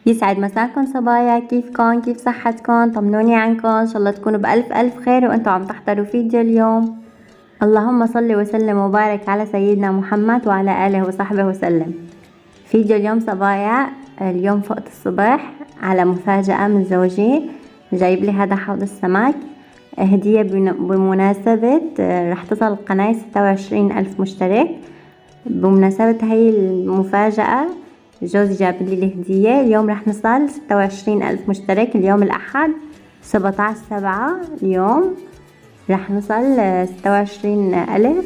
يسعد مساكم صبايا، كيفكن؟ كيف صحتكن؟ طمنوني عنكن، ان شاء الله تكونوا بألف ألف خير وانتوا عم تحضروا فيديو اليوم. اللهم صل وسلم وبارك على سيدنا محمد وعلى آله وصحبه وسلم. فيديو اليوم صبايا، اليوم فقت الصبح على مفاجأة من زوجي، جايب لي هذا حوض السمك هدية بمناسبة رح تصل القناة 26,000 مشترك. بمناسبة هاي المفاجأة جوزي جاب لي الهدية. اليوم رح نصل 26,000 مشترك، اليوم الأحد 17/7 اليوم رح نصل 26,000.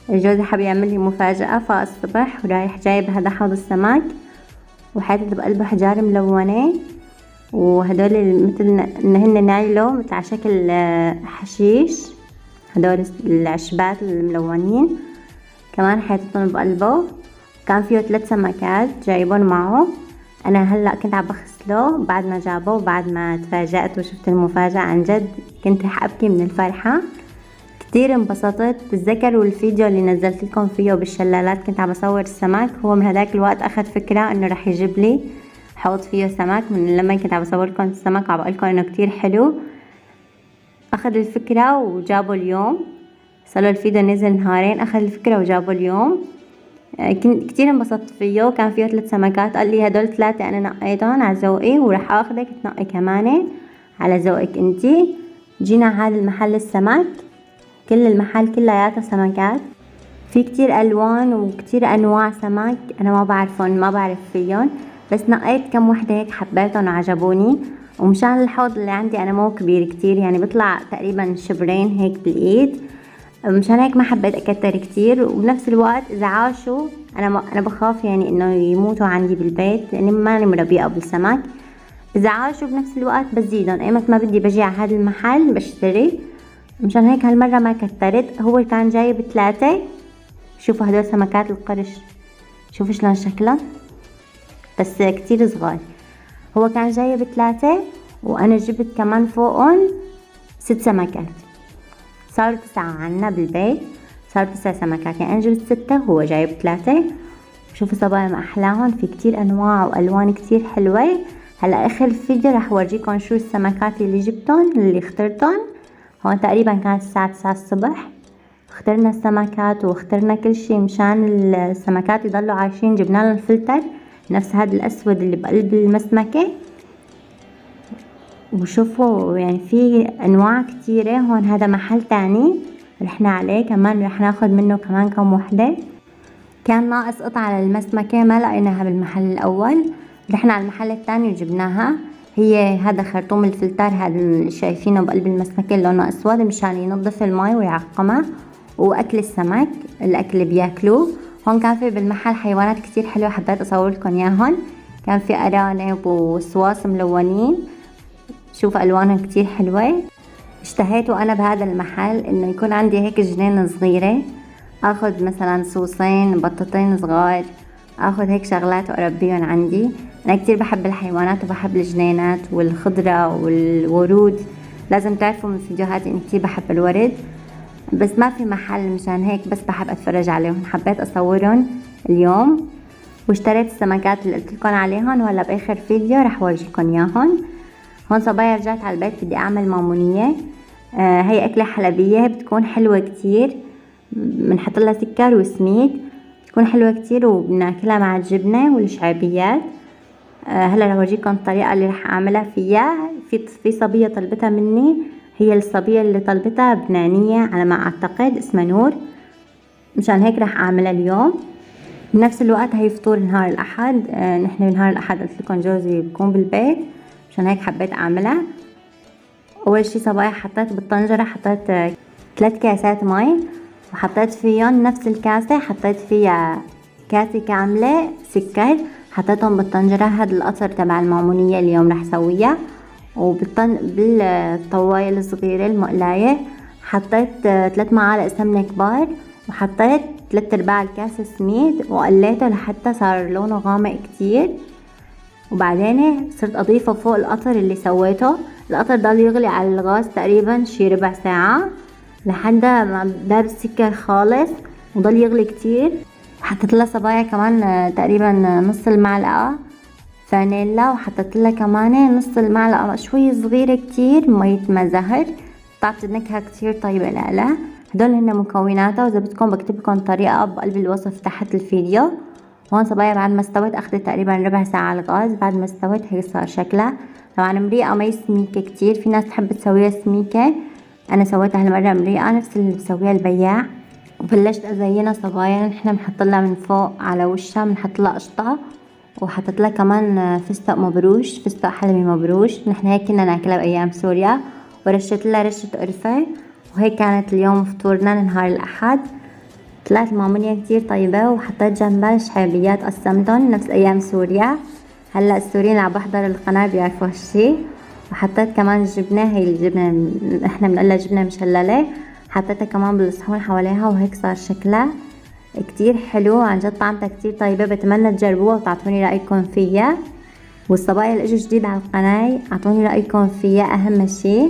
جوزي حاب يعمل لي مفاجأة فالصبح ورايح جايب هذا حوض السمك وحاطط بقلبه حجار ملونة، وهدول مثل إنهن نايلو مثل على شكل حشيش، هدول العشبات الملونين كمان حاططهم بقلبه. كان فيه 3 سمكات جايبون معه. انا هلا كنت عم بغسله بعد ما جابه وبعد ما تفاجأت وشفت المفاجأة، عن جد كنت رح ابكي من الفرحة. كتير انبسطت. بتذكروا الفيديو اللي نزلت لكم فيه بالشلالات كنت عم بصور السمك، هو من هداك الوقت اخذ فكرة انه رح يجيب لي حوض فيه سمك. من لما كنت عم بصور لكم السمك عم بقول لكم انه كتير حلو، اخذ الفكرة وجابه اليوم. صار الفيديو نزل نهارين، اخذ الفكرة وجابه اليوم. كنت كتير انبسطت فيه. كان فيه 3 سمكات، قال لي هدول 3 انا نقيتهم على ذوقي وراح اخذك تنقي كمان على ذوقك انتي. جينا هذا المحل السمك، كل المحل كلياته سمكات، في كتير الوان وكتير انواع سمك انا ما بعرفهم، ما بعرف فيهم، بس نقيت كم وحده هيك حبيتهم وعجبوني. ومشان الحوض اللي عندي انا مو كبير كتير، يعني بيطلع تقريبا شبرين هيك بالايد، مشان هيك ما حبيت اكتر كتير. وبنفس الوقت اذا عاشوا انا بخاف يعني انه يموتوا عندي بالبيت لاني ماني مربيه بالسمك. اذا عاشوا بنفس الوقت بزيدهم، ايمت ما بدي بجي على هذا المحل بشتري، مشان هيك هالمره ما كترت. هو كان جايب 3. شوفوا هدول سمكات القرش، شوفوا شلون شكلهم بس كتير صغار. هو كان جايب 3 وانا جبت كمان فوقهم 6 سمكات، صاروا 9 عنا بالبيت، صاروا 9 سمكات. يعني انا جبت 6 وهو جايب 3. شوفوا صبايا ما احلاهم، في كتير انواع والوان كتير حلوة. هلا اخر الفيديو رح اورجيكم شو السمكات اللي جبتهم اللي اخترتهم. هون تقريبا كانت الساعة 9 الصبح، اخترنا السمكات واخترنا كل شي مشان السمكات يضلوا عايشين. جبنا لهم فلتر نفس هذا الاسود اللي بقلب المسمكة. وشوفوا يعني في انواع كتيرة. هون هذا محل تاني رحنا عليه كمان، رح ناخد منه كمان كم وحدة. كان ناقص قطعة للمسمكة ما لقيناها بالمحل الاول، رحنا على المحل التاني وجبناها. هي هذا خرطوم الفلتر هذا اللي شايفينه بقلب المسمكة لونه اسود مشان ينظف المي ويعقمها، واكل السمك الاكل اللي بياكلوه. هون كان في بالمحل حيوانات كتير حلوة حبيت اصور لكم اياهم. كان في ارانب وسواس ملونين، شوف الوانهم كتير حلوة. اشتهيته انا بهذا المحل انه يكون عندي هيك جنين صغيرة، اخذ مثلا صوصين بطتين صغار، اخذ هيك شغلات واربيهم عندي. انا كتير بحب الحيوانات وبحب الجنينات والخضرة والورود، لازم تعرفوا من فيديوهاتي اني كتير بحب الورد، بس ما في محل مشان هيك بس بحب اتفرج عليهم حبيت اصورهم اليوم. واشتريت السمكات اللي قلت لكم عليهم وهلا باخر فيديو رح اورجيكم اياهم. هون صبايا رجعت على البيت بدي اعمل مامونية. هي اكلة حلبية بتكون حلوة كتير، بنحط لها سكر وسميد، بتكون حلوة كتير وبناكلها مع الجبنة والشعبيات. هلا رح اورجيكم الطريقة اللي رح اعملها فيها. في صبية طلبتها مني، هي الصبية اللي طلبتها بنانية على ما اعتقد اسمها نور، مشان هيك رح اعملها اليوم. بنفس الوقت هي فطور نهار الاحد. نحن نهار الاحد قلت لكم جوزي بكون بالبيت، مشان هيك حبيت اعملها. اول شي صبايا حطيت بالطنجرة، حطيت 3 كاسات مي وحطيت فيهم نفس الكاسة حطيت فيها كاسة كاملة سكر، حطيتهم بالطنجرة. هذا القطر تبع المعمونية اليوم رح سويها. بالطواية الصغيرة المقلاية حطيت 3 معالق سمنة كبار، وحطيت 3/4 الكاسة سميد وقليته لحتى صار لونه غامق كتير. وبعدين صرت اضيفه فوق القطر اللي سويته. القطر ضل يغلي على الغاز تقريبا شي ربع ساعة لحد ما داب السكر خالص وضل يغلي كتير. حطيت له صبايا كمان تقريبا نص المعلقة فانيلا، وحطيت لها كمان نص المعلقة شوي صغيرة كتير مية ماء زهر، بتعطي نكهة كتير طيبة لها. هدول هن مكوناتها، واذا بدكم بكتب لكم طريقة بقلب الوصف تحت الفيديو. هون صبايا بعد ما استوت اخذت تقريبا ربع ساعة على الغاز. بعد ما استوت هيك صار شكلها. طبعا مريقة مي سميكة كتير، في ناس تحب تسويها سميكة، انا سويتها هالمرة مريقة نفس اللي بسويها البياع. وبلشت ازينها صبايا، نحن بنحط لها من فوق على وشها بنحط لها قشطة، وحطيت لها كمان فستق مبروش، فستق حلبي مبروش، نحن هيك كنا ناكلها بايام سوريا. ورشت لها رشة قرفة. وهيك كانت اليوم فطورنا نهار الاحد. طلعت المعمولية كتير طيبة، وحطيت جنبها شحيبيات قسمتن نفس ايام سوريا. هلا السوريين اللي عم بحضر القناة بيعرفوا هالشي. وحطيت كمان جبنة، هي الجبنة احنا بنقولها جبنة مشللة، حطيتها كمان بالصحون حواليها، وهيك صار شكلها كتير حلو. عن جد طعمتها كتير طيبة، بتمنى تجربوها وتعطوني رأيكم فيها. والصبايا اللي اجوا جديد على القناة اعطوني رأيكم فيها اهم شي.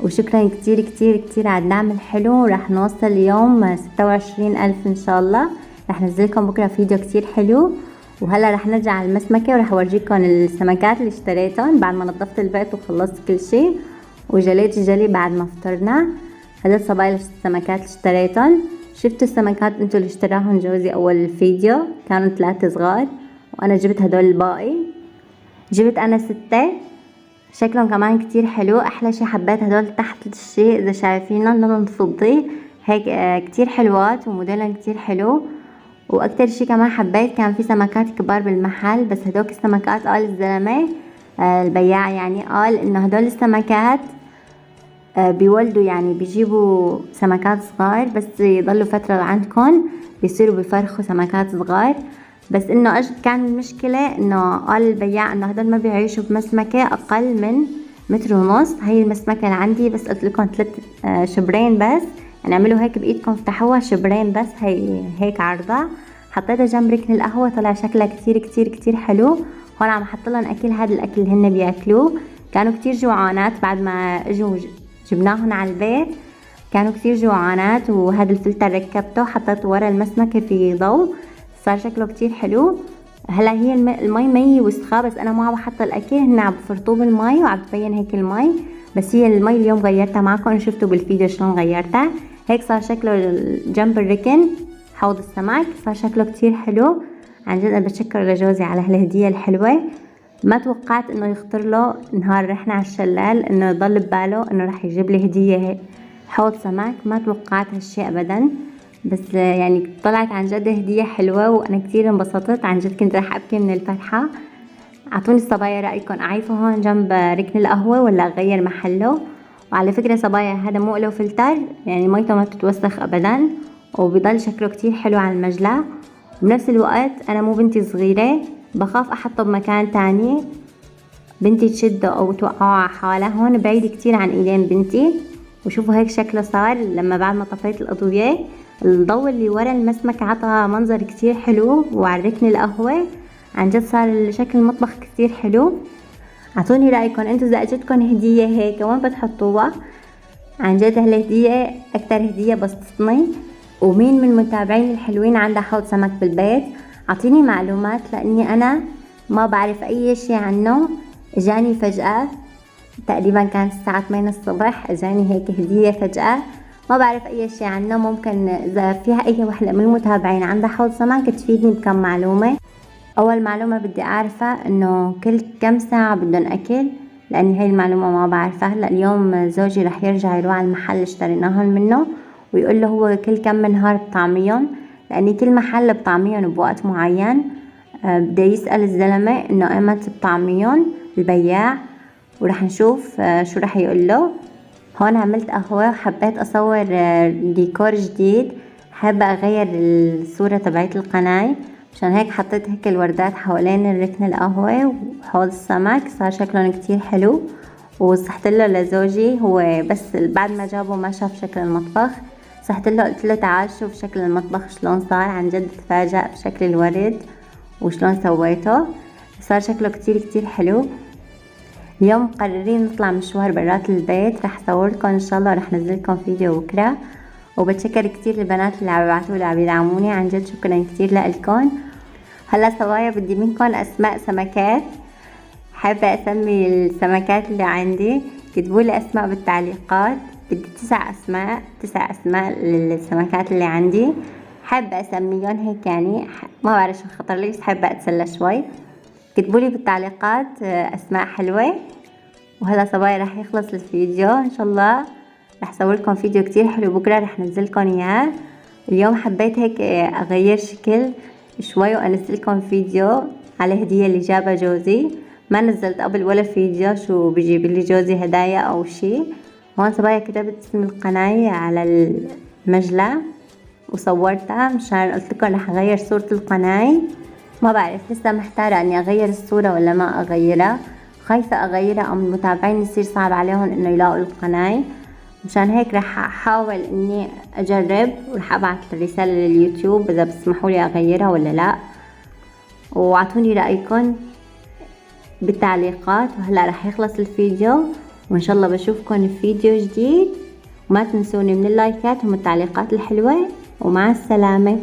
وشكرا كتير كتير كتير على الدعم الحلو. راح نوصل اليوم 26,000 ان شاء الله. راح نزلكم بكرة فيديو كتير حلو. وهلا راح نرجع على المسمكة، وراح اورجيكم السمكات اللي اشتريتهم بعد ما نظفت البيت وخلصت كل شي، وجليت الجلي بعد ما فطرنا. هدول صبايا السمكات اللي اشتريتهم. شفتوا السمكات انتو اللي اشتراهم جوزي اول الفيديو، كانوا 3 صغار، وانا جبت هدول الباقي. جبت انا 6، شكلهم كمان كتير حلو. احلى شي حبيت هدول تحت الشي اذا شايفينهم لونهم فضي هيك، كتير حلوات وموديلهم كتير حلو. واكتر شي كمان حبيت كان في سمكات كبار بالمحل، بس هدوك السمكات قال الزلمة البياع يعني قال انه هدول السمكات بيولدوا، يعني بيجيبوا سمكات صغار بس يضلوا فترة عندكم بيصيروا بيفرخوا سمكات صغار. بس انه كان المشكلة انه قال البياع انه هدول ما بيعيشوا بمسمكة اقل من 1.5 متر. هاي المسمكة اللي عندي بس قلت لكم 3 شبرين بس، يعني اعملوا هيك بايدكم افتحوها شبرين بس، هي هيك عرضها. حطيتها جنب ركن القهوة، طلع شكلها كتير كتير كتير حلو. هون عم احط لهم اكل، هذا الاكل اللي هن بياكلوه. كانوا كتير جوعانات بعد ما اجوا جبناهن على البيت، كانوا كتير جوعانات. وهذا الفلتر ركبته حطيته ورا المسمكة في ضوء، صار شكله كتير حلو. هلا هي المي مي وسخة، بس انا ما عم بحط الاكل، هن عم بفرطوه بالمي وعم تبين هيك المي. بس هي المي اليوم غيرتها معكم، شفتوا بالفيديو شلون غيرتها. هيك صار شكله جنب الركن حوض السمك، صار شكله كتير حلو. عن جد انا بتشكر لجوزي على هالهدية الحلوة. ما توقعت انه يخطر له نهار رحنا على الشلال انه يضل بباله انه رح يجيب لي هدية حوض سمك. ما توقعت هالشي ابدا، بس يعني طلعت عن جد هدية حلوة وانا كتير انبسطت. عن جد كنت رح ابكي من الفرحة. اعطوني الصبايا رأيكم، اعيفه هون جنب ركن القهوة ولا اغير محله. وعلى فكرة صبايا هذا مو له فلتر، يعني ميته ما بتتوسخ ابدا، وبيضل شكله كتير حلو على المجلة. بنفس الوقت انا مو بنتي صغيرة، بخاف احطه بمكان تاني بنتي تشده او توقعه على حالها. هون بعيد كتير عن ايدين بنتي. وشوفوا هيك شكله صار لما بعد ما طفيت الاضوية، الضوء اللي ورا المسمك عطى منظر كتير حلو. وعلى ركن القهوة عن جد صار شكل المطبخ كتير حلو. اعطوني رايكم انتو اذا اجتكم هدية هيك وين بتحطوها. عن جد هالهدية اكتر هدية بسطتني. ومين من المتابعين الحلوين عنده حوض سمك بالبيت اعطيني معلومات، لاني انا ما بعرف اي شي عنه. اجاني فجأة تقريبا كانت الساعة 8 الصبح، اجاني هيك هدية فجأة، ما بعرف اي شي عنه. ممكن اذا فيها اي وحدة من المتابعين عندها حوض سمك تفيدني بكم معلومة. اول معلومة بدي اعرفها انه كل كم ساعة بدهم اكل، لاني هاي المعلومة ما بعرفها. هلا اليوم زوجي رح يرجع يروح على المحل اللي اشتريناهم منه ويقول له هو كل كم نهار بطعميهم، لاني كل محل بطعميهم بوقت معين. بده يسأل الزلمة انه ايمت بطعميهم البياع، ورح نشوف شو رح يقول له. هون عملت قهوة وحبيت اصور ديكور جديد، حابة اغير الصورة تبعت القناة، عشان هيك حطيت هيك الوردات حوالين الركن القهوة وحوض السمك، صار شكلهم كتير حلو. وصحت له لزوجي هو بس بعد ما جابه ما شاف شكل المطبخ، صحت له قلت له تعال شوف شكل المطبخ شلون صار. عن جد تفاجأ بشكل الورد وشلون سويته، صار شكله كتير كتير حلو. اليوم مقررين نطلع مشوار برات البيت، رح صورلكم ان شاء الله ورح نزلكم فيديو بكره. وبتشكر كتير للبنات اللي عم يبعتولي عم يدعموني، عن جد شكرا كتير لكم. هلا صبايا بدي منكم اسماء سمكات حابة اسمي السمكات اللي عندي، كتبولي اسماء بالتعليقات. بدي 9 اسماء للسمكات اللي عندي، حابة اسميهم هيك يعني، ما بعرف شو خطر لي، بس حابة اتسلى شوي. كتبولي بالتعليقات اسماء حلوة. وهلا صبايا رح يخلص الفيديو ان شاء الله، رح اسوي لكم فيديو كتير حلو بكره رح نزلكم اياه. اليوم حبيت هيك اغير شكل شوي وانزلكم فيديو على هدية اللي جابها جوزي. ما نزلت قبل ولا فيديو شو بيجيب لي جوزي هدايا او شي. هون صبايا كتبت اسم القناة على المجلة وصورتها، مشان قلت لكم رح اغير صورة القناة. ما بعرف لسه محتارة اني اغير الصورة ولا ما اغيرها، خايفة اغيرها او المتابعين يصير صعب عليهم انه يلاقوا القناة. مشان هيك رح احاول اني اجرب، ورح ابعث الرسالة لليوتيوب اذا بسمحوا لي اغيرها ولا لا، واعطوني رأيكم بالتعليقات. وهلا رح يخلص الفيديو، وان شاء الله بشوفكم في فيديو جديد. وما تنسوني من اللايكات ومن التعليقات الحلوة، ومع السلامة.